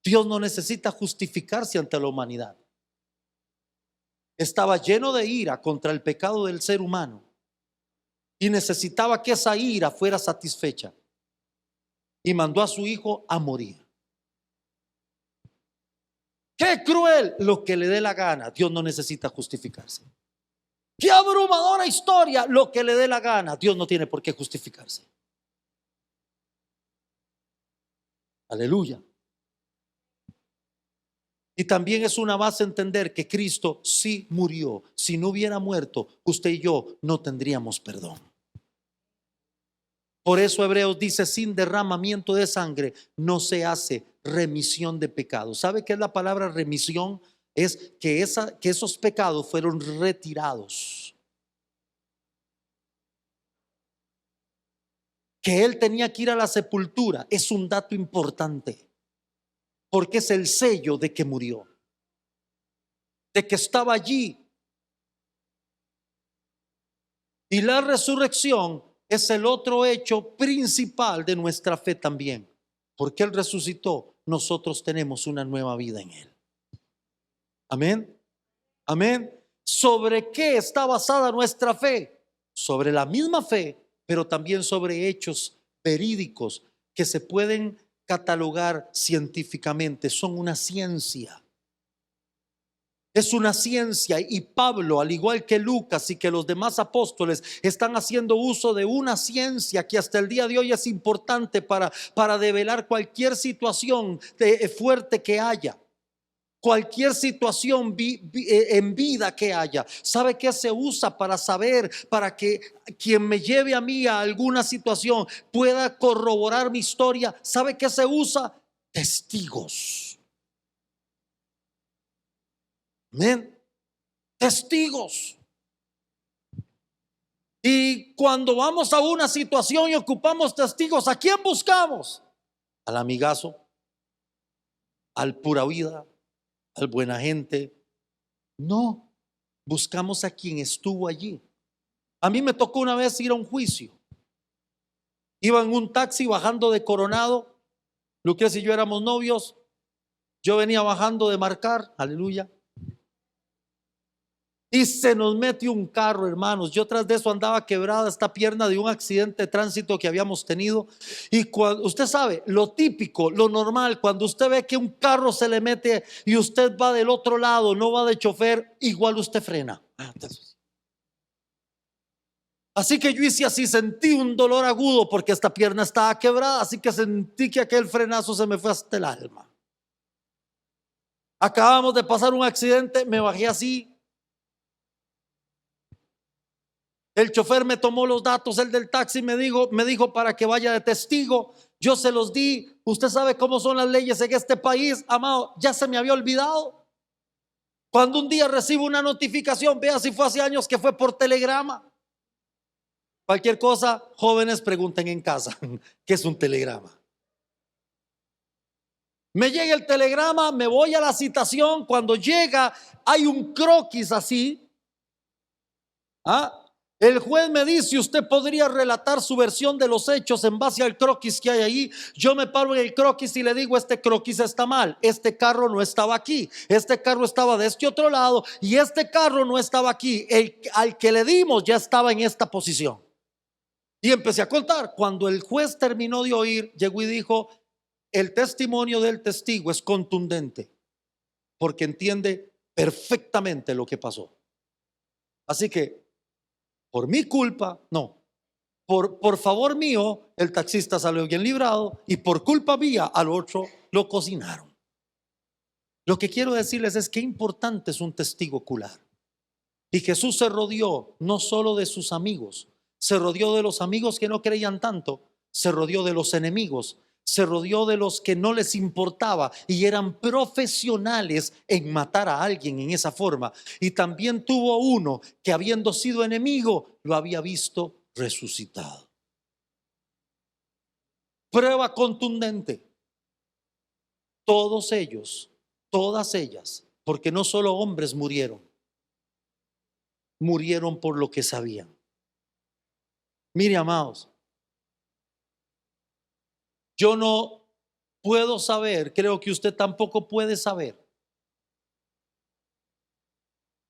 Dios no necesita justificarse ante la humanidad. Estaba lleno de ira contra el pecado del ser humano y necesitaba que esa ira fuera satisfecha. Y mandó a su hijo a morir. ¡Qué cruel! Lo que le dé la gana. Dios no necesita justificarse. ¡Qué abrumadora historia! Lo que le dé la gana. Dios no tiene por qué justificarse. Aleluya. Y también es una base entender que Cristo sí murió. Si no hubiera muerto, usted y yo no tendríamos perdón. Por eso Hebreos dice, sin derramamiento de sangre no se hace remisión de pecados. ¿Sabe qué es la palabra remisión? Es que esos pecados fueron retirados. que él tenía que ir a la sepultura es un dato importante, porque es el sello de que murió, de que estaba allí. Y la resurrección es el otro hecho principal de nuestra fe también. Porque Él resucitó, nosotros tenemos una nueva vida en Él. Amén. Amén. ¿Sobre qué está basada nuestra fe? Sobre la misma fe, pero también sobre hechos verídicos que se pueden catalogar científicamente. Son una ciencia. Es una ciencia, y Pablo, al igual que Lucas y que los demás apóstoles, están haciendo uso de una ciencia que hasta el día de hoy es importante para develar cualquier situación fuerte que haya, cualquier situación en vida que haya. ¿Sabe qué se usa para saber, para que quien me lleve a mí a alguna situación pueda corroborar mi historia? ¿Sabe qué se usa? Testigos. Amén. Testigos. Y cuando vamos a una situación y ocupamos testigos, ¿a quién buscamos? Al amigazo, al pura vida, al buena gente. No, buscamos a quien estuvo allí. A mí me tocó una vez ir a un juicio. Iba en un taxi bajando de Coronado. Lucrecia y yo éramos novios. Yo venía bajando de Marcar, aleluya. Y se nos metió un carro, hermanos. Yo tras de eso andaba quebrada esta pierna de un accidente de tránsito que habíamos tenido. Y cuando usted sabe, lo típico, lo normal, cuando usted ve que un carro se le mete y usted va del otro lado, no va de chofer, igual usted frena. Así que yo hice así, sentí un dolor agudo porque esta pierna estaba quebrada. Así que sentí que aquel frenazo se me fue hasta el alma. Acabamos de pasar un accidente, me bajé así. El chofer me tomó los datos, el del taxi me dijo para que vaya de testigo. Yo se los di. Usted sabe cómo son las leyes en este país, amado. Ya se me había olvidado. Cuando un día recibo una notificación, vea si fue hace años que fue por telegrama. Cualquier cosa, jóvenes, pregunten en casa qué es un telegrama. Me llega el telegrama, me voy a la citación. Cuando llega, hay un croquis así. El juez me dice: usted podría relatar su versión de los hechos en base al croquis que hay ahí. Yo me paro en el croquis y le digo: este croquis está mal, este carro no estaba aquí, este carro estaba de este otro lado y este carro no estaba aquí. Al que le dimos ya estaba en esta posición. Y empecé a contar. Cuando el juez terminó de oír, llegó y dijo: el testimonio del testigo es contundente porque entiende perfectamente lo que pasó. Así que por mi culpa, no, por favor mío, el taxista salió bien librado, y por culpa mía al otro lo cocinaron. Lo que quiero decirles es que importante es un testigo ocular. Y Jesús se rodeó no solo de sus amigos, se rodeó de los amigos que no creían tanto, se rodeó de los enemigos, se rodeó de los que no les importaba y eran profesionales en matar a alguien en esa forma. Y también tuvo uno que, habiendo sido enemigo, lo había visto resucitado. Prueba contundente. Todos ellos, todas ellas, porque no solo hombres murieron por lo que sabían. Mire, amados, yo no puedo saber, creo que usted tampoco puede saber.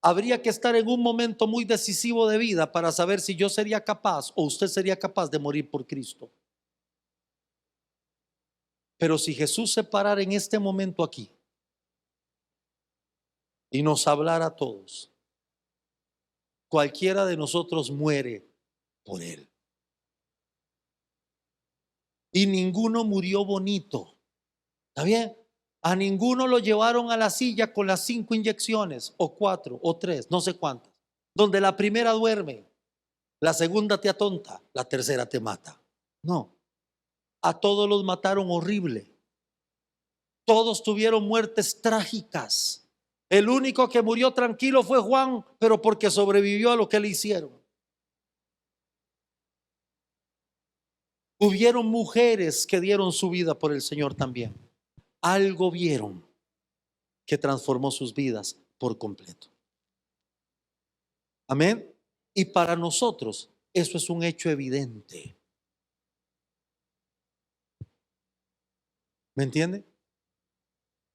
Habría que estar en un momento muy decisivo de vida para saber si yo sería capaz o usted sería capaz de morir por Cristo. Pero si Jesús se parara en este momento aquí y nos hablara a todos, cualquiera de nosotros muere por Él. Y ninguno murió bonito. ¿Está bien? A ninguno lo llevaron a la silla con las 5 inyecciones, o 4, o 3, no sé cuántas, donde la primera duerme, la segunda te atonta, la tercera te mata. No, a todos los mataron horrible. Todos tuvieron muertes trágicas. El único que murió tranquilo fue Juan, pero porque sobrevivió a lo que le hicieron. Hubieron mujeres que dieron su vida por el Señor también. Algo vieron que transformó sus vidas por completo. Amén. Y para nosotros eso es un hecho evidente. ¿Me entiende?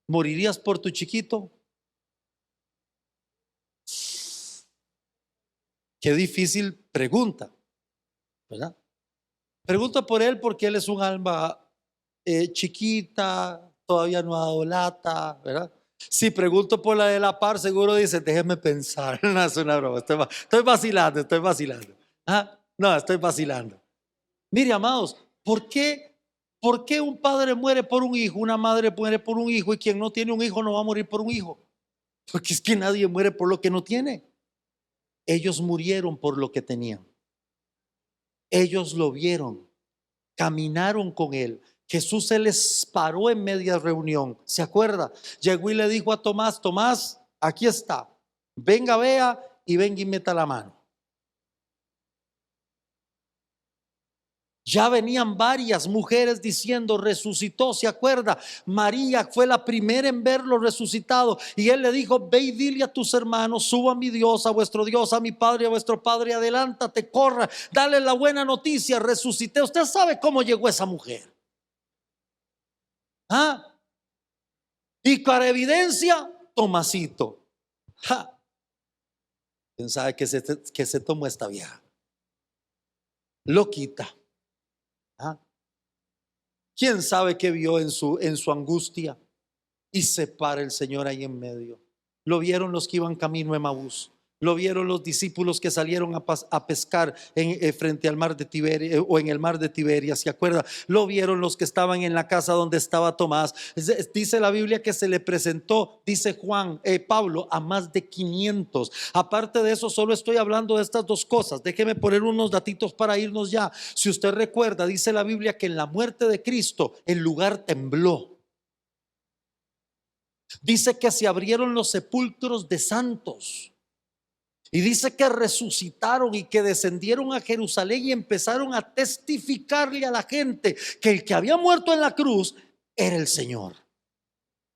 ¿Morirías por tu chiquito? Qué difícil pregunta, ¿verdad? Pregunta por él porque él es un alma chiquita, todavía no ha dado lata, ¿verdad? Si pregunto por la de la par, seguro dice, déjeme pensar. No, es una broma, estoy vacilando, estoy vacilando. Ah, no, estoy vacilando. Mire, amados, ¿por qué un padre muere por un hijo, una madre muere por un hijo y quien no tiene un hijo no va a morir por un hijo? Porque es que nadie muere por lo que no tiene. Ellos murieron por lo que tenían. Ellos lo vieron, caminaron con él. Jesús se les paró en media reunión. ¿Se acuerda? Llegó y le dijo a Tomás, Tomás, aquí está. Venga, vea y venga y meta la mano. Ya venían varias mujeres diciendo, resucitó, ¿se acuerda? María fue la primera en verlo resucitado. Y él le dijo, ve y dile a tus hermanos, suba a mi Dios, a vuestro Dios, a mi Padre, a vuestro Padre, adelántate, corra, dale la buena noticia, resucité. Usted sabe cómo llegó esa mujer. ¿Ah? Y para evidencia, Tomasito. ¡Ja! ¿Quién sabe que se tomó esta vieja? Loquita. ¿Ah? ¿Quién sabe qué vio en su angustia? Y se para el Señor ahí en medio. Lo vieron los que iban camino a Emaús. Lo vieron los discípulos que salieron a pescar frente al mar de Tiberia o en el mar de Tiberia, ¿se acuerda? Lo vieron los que estaban en la casa donde estaba Tomás. Dice la Biblia que se le presentó, dice Pablo, a más de 500. Aparte de eso, solo estoy hablando de estas dos cosas. Déjeme poner unos datitos para irnos ya. Si usted recuerda, dice la Biblia que en la muerte de Cristo el lugar tembló. Dice que se abrieron los sepulcros de santos. Y dice que resucitaron y que descendieron a Jerusalén y empezaron a testificarle a la gente que el que había muerto en la cruz era el Señor. O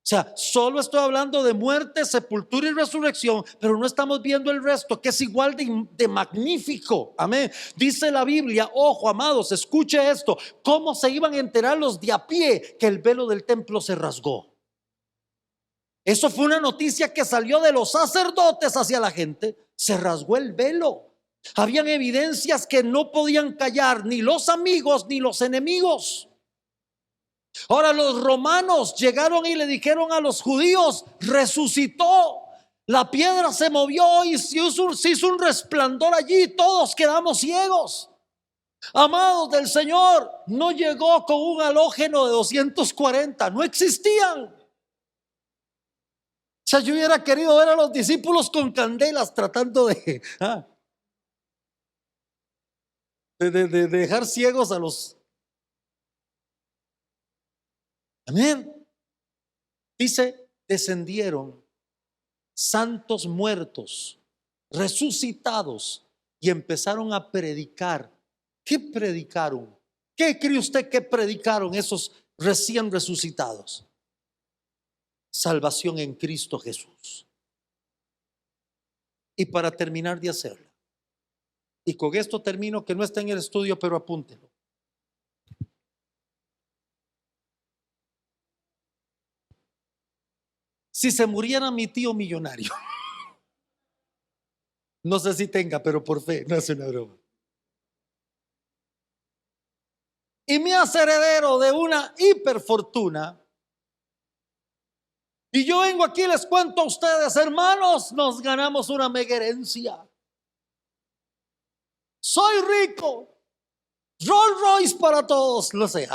sea, solo estoy hablando de muerte, sepultura y resurrección, pero no estamos viendo el resto, que es igual de magnífico. Amén. Dice la Biblia, ojo, amados, escuche esto, cómo se iban a enterar los de a pie que el velo del templo se rasgó. Eso fue una noticia que salió de los sacerdotes hacia la gente. Se rasgó el velo. Habían evidencias que no podían callar ni los amigos ni los enemigos. Ahora los romanos llegaron y le dijeron a los judíos, resucitó. La piedra se movió y se hizo un resplandor allí. Todos quedamos ciegos. Amados del Señor, no llegó con un halógeno de 240, no existían. O sea, yo hubiera querido ver a los discípulos con candelas tratando de dejar ciegos a los. Amén. Dice, descendieron santos muertos, resucitados, y empezaron a predicar. ¿Qué predicaron? ¿Qué cree usted que predicaron esos recién resucitados? Salvación en Cristo Jesús. Y para terminar de hacerla, y con esto termino, que no está en el estudio, pero apúntelo. Si se muriera mi tío millonario, no sé si tenga, pero por fe, no es una broma, y me hace heredero de una hiperfortuna, y yo vengo aquí y les cuento a ustedes, hermanos, nos ganamos una mega herencia. Soy rico, Rolls Royce para todos, lo sé.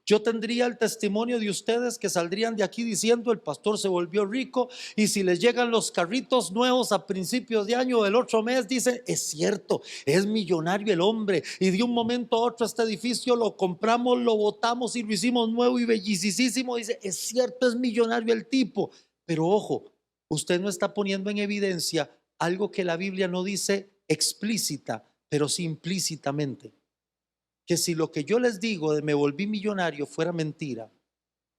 Yo tendría el testimonio de ustedes que saldrían de aquí diciendo, el pastor se volvió rico, y si les llegan los carritos nuevos a principios de año del otro mes, dicen, es cierto, es millonario el hombre, y de un momento a otro este edificio lo compramos, lo botamos y lo hicimos nuevo y bellicísimo. Dice, es cierto, es millonario el tipo. Pero ojo, usted no está poniendo en evidencia algo que la Biblia no dice explícita, pero sí implícitamente. Que si lo que yo les digo de me volví millonario fuera mentira,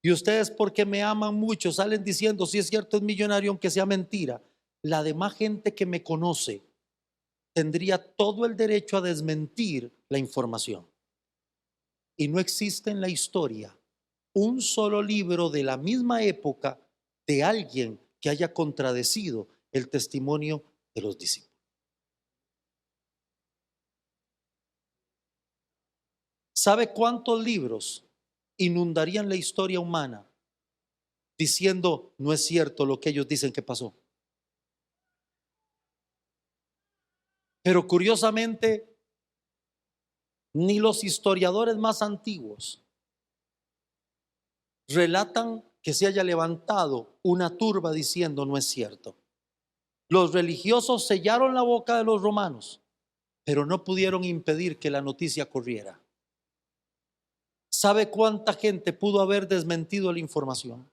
y ustedes porque me aman mucho salen diciendo si es cierto es millonario aunque sea mentira, la demás gente que me conoce tendría todo el derecho a desmentir la información. Y no existe en la historia un solo libro de la misma época de alguien que haya contradecido el testimonio de los discípulos. ¿Sabe cuántos libros inundarían la historia humana diciendo no es cierto lo que ellos dicen que pasó? Pero curiosamente, ni los historiadores más antiguos relatan que se haya levantado una turba diciendo no es cierto. Los religiosos sellaron la boca de los romanos, pero no pudieron impedir que la noticia corriera. ¿Sabe cuánta gente pudo haber desmentido la información?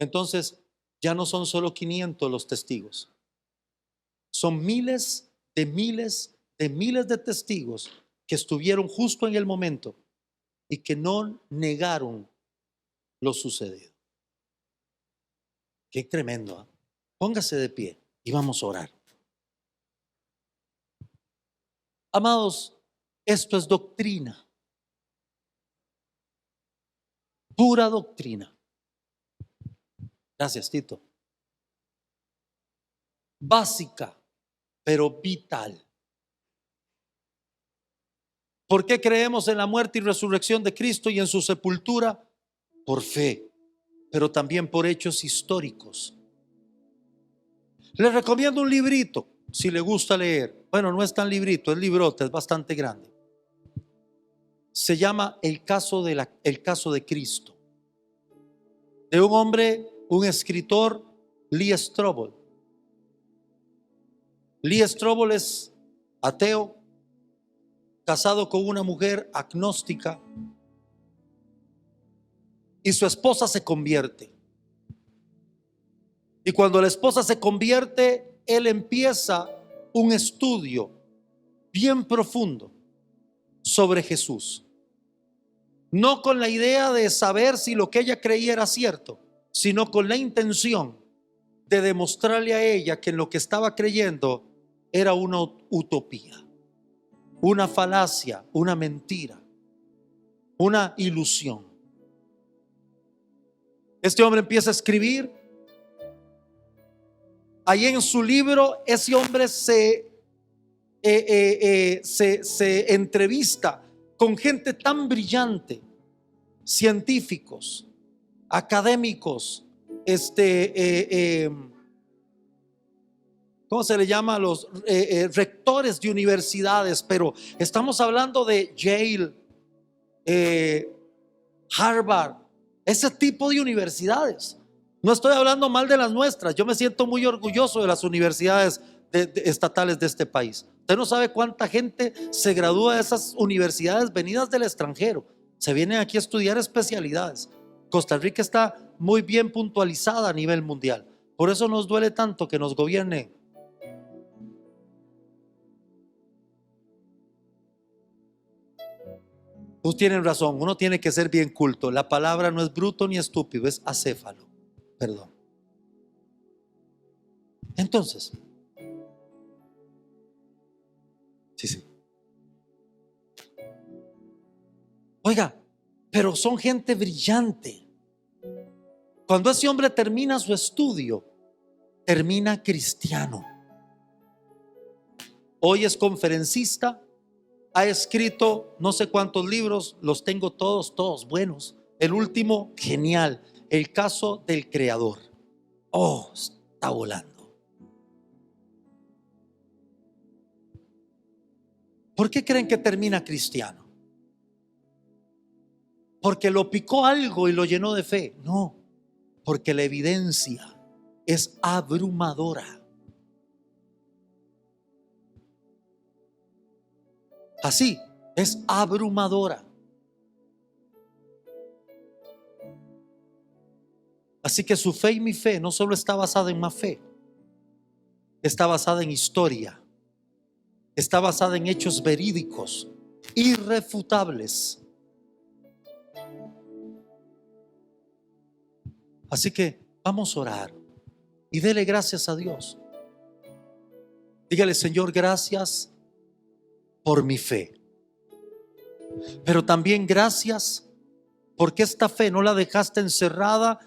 Entonces, ya no son solo 500 los testigos. Son miles de miles de miles de testigos que estuvieron justo en el momento y que no negaron lo sucedido. Qué tremendo, ¿eh? Póngase de pie y vamos a orar. Amados, esto es doctrina, pura doctrina. Gracias, Tito. Básica, pero vital. ¿Por qué creemos en la muerte y resurrección de Cristo y en su sepultura? Por fe, pero también por hechos históricos. Les recomiendo un librito, si le gusta leer. Bueno, no es tan librito, es librote, es bastante grande. Se llama El caso de Cristo, de un hombre, un escritor, Lee Strobel. Lee Strobel es ateo, casado con una mujer agnóstica, y su esposa se convierte. Y cuando la esposa se convierte, él empieza un estudio bien profundo sobre Jesús. No con la idea de saber si lo que ella creía era cierto, sino con la intención de demostrarle a ella que en lo que estaba creyendo era una utopía, una falacia, una mentira, una ilusión. Este hombre empieza a escribir. Ahí en su libro, ese hombre se entrevista con gente tan brillante, científicos, académicos, ¿cómo se le llama? A los rectores de universidades, pero estamos hablando de Yale, Harvard, ese tipo de universidades. No estoy hablando mal de las nuestras. Yo me siento muy orgulloso de las universidades estatales de este país. Usted no sabe cuánta gente se gradúa de esas universidades venidas del extranjero. Se vienen aquí a estudiar especialidades. Costa Rica está muy bien puntualizada a nivel mundial. Por eso nos duele tanto que nos gobierne. Pues tienen razón, uno tiene que ser bien culto. La palabra no es bruto ni estúpido, es acéfalo. Perdón. Entonces, sí. Oiga, pero son gente brillante. Cuando ese hombre termina su estudio, termina cristiano. Hoy es conferencista, ha escrito no sé cuántos libros, los tengo todos buenos. El último, genial, El caso del creador. Oh, está volando. ¿Por qué creen que termina cristiano? ¿Porque lo picó algo y lo llenó de fe? No, porque la evidencia es abrumadora. Así, es abrumadora. Así que su fe y mi fe no solo está basada en más fe, está basada en historia, está basada en hechos verídicos, irrefutables. Así que vamos a orar y dele gracias a Dios. Dígale: Señor, gracias por mi fe, pero también gracias porque esta fe no la dejaste encerrada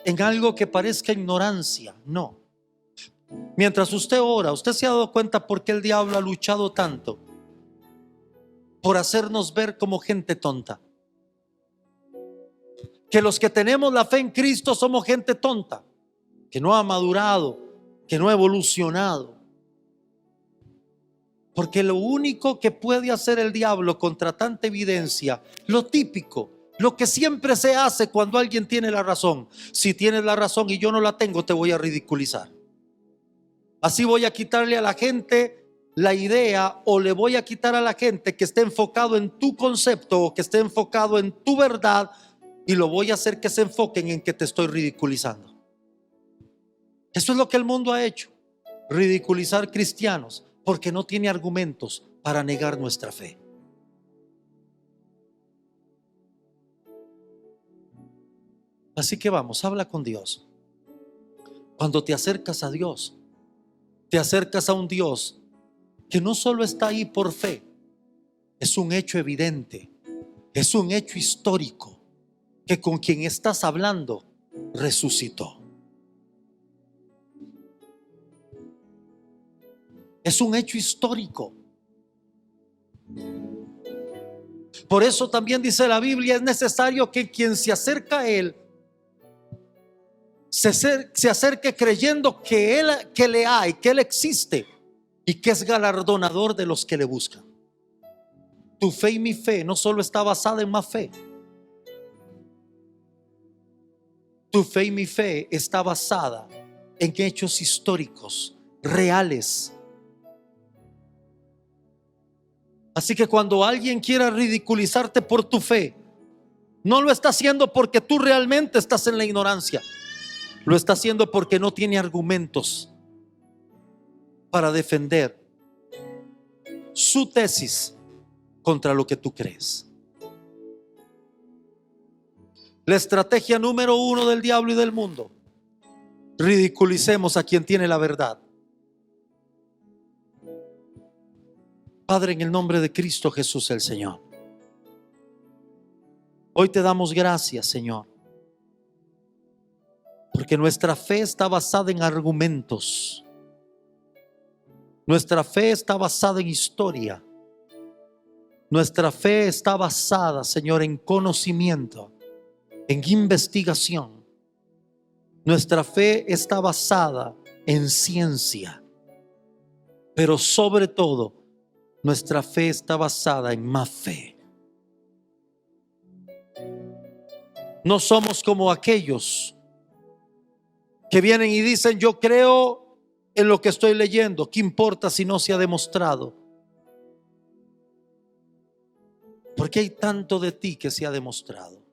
en algo que parezca ignorancia. No. Mientras usted ora, usted se ha dado cuenta por qué el diablo ha luchado tanto por hacernos ver como gente tonta. Que los que tenemos la fe en Cristo somos gente tonta, que no ha madurado, que no ha evolucionado. Porque lo único que puede hacer el diablo contra tanta evidencia, lo típico, lo que siempre se hace cuando alguien tiene la razón: si tienes la razón y yo no la tengo, te voy a ridiculizar. Así voy a quitarle a la gente la idea, o le voy a quitar a la gente que esté enfocado en tu concepto o que esté enfocado en tu verdad, y lo voy a hacer que se enfoquen en que te estoy ridiculizando. Eso es lo que el mundo ha hecho: ridiculizar cristianos, porque no tiene argumentos para negar nuestra fe. Así que vamos, habla con Dios. Cuando te acercas a Dios, te acercas a un Dios que no solo está ahí por fe, es un hecho evidente, es un hecho histórico, que con quien estás hablando resucitó. Es un hecho histórico. Por eso también dice la Biblia: es necesario que quien se acerca a Él se acerque creyendo que le hay, que Él existe y que es galardonador de los que le buscan. Tu fe y mi fe no solo está basada en más fe. Tu fe y mi fe está basada en hechos históricos, reales. Así que cuando alguien quiera ridiculizarte por tu fe, no lo está haciendo porque tú realmente estás en la ignorancia. Lo está haciendo porque no tiene argumentos para defender su tesis contra lo que tú crees. La estrategia número 1 del diablo y del mundo: ridiculicemos a quien tiene la verdad. Padre, en el nombre de Cristo Jesús el Señor, hoy te damos gracias, Señor, porque nuestra fe está basada en argumentos. Nuestra fe está basada en historia. Nuestra fe está basada, Señor, en conocimiento, en investigación. Nuestra fe está basada en ciencia. Pero sobre todo, nuestra fe está basada en más fe. No somos como aquellos que vienen y dicen: yo creo en lo que estoy leyendo, ¿qué importa si no se ha demostrado? Porque hay tanto de ti que se ha demostrado.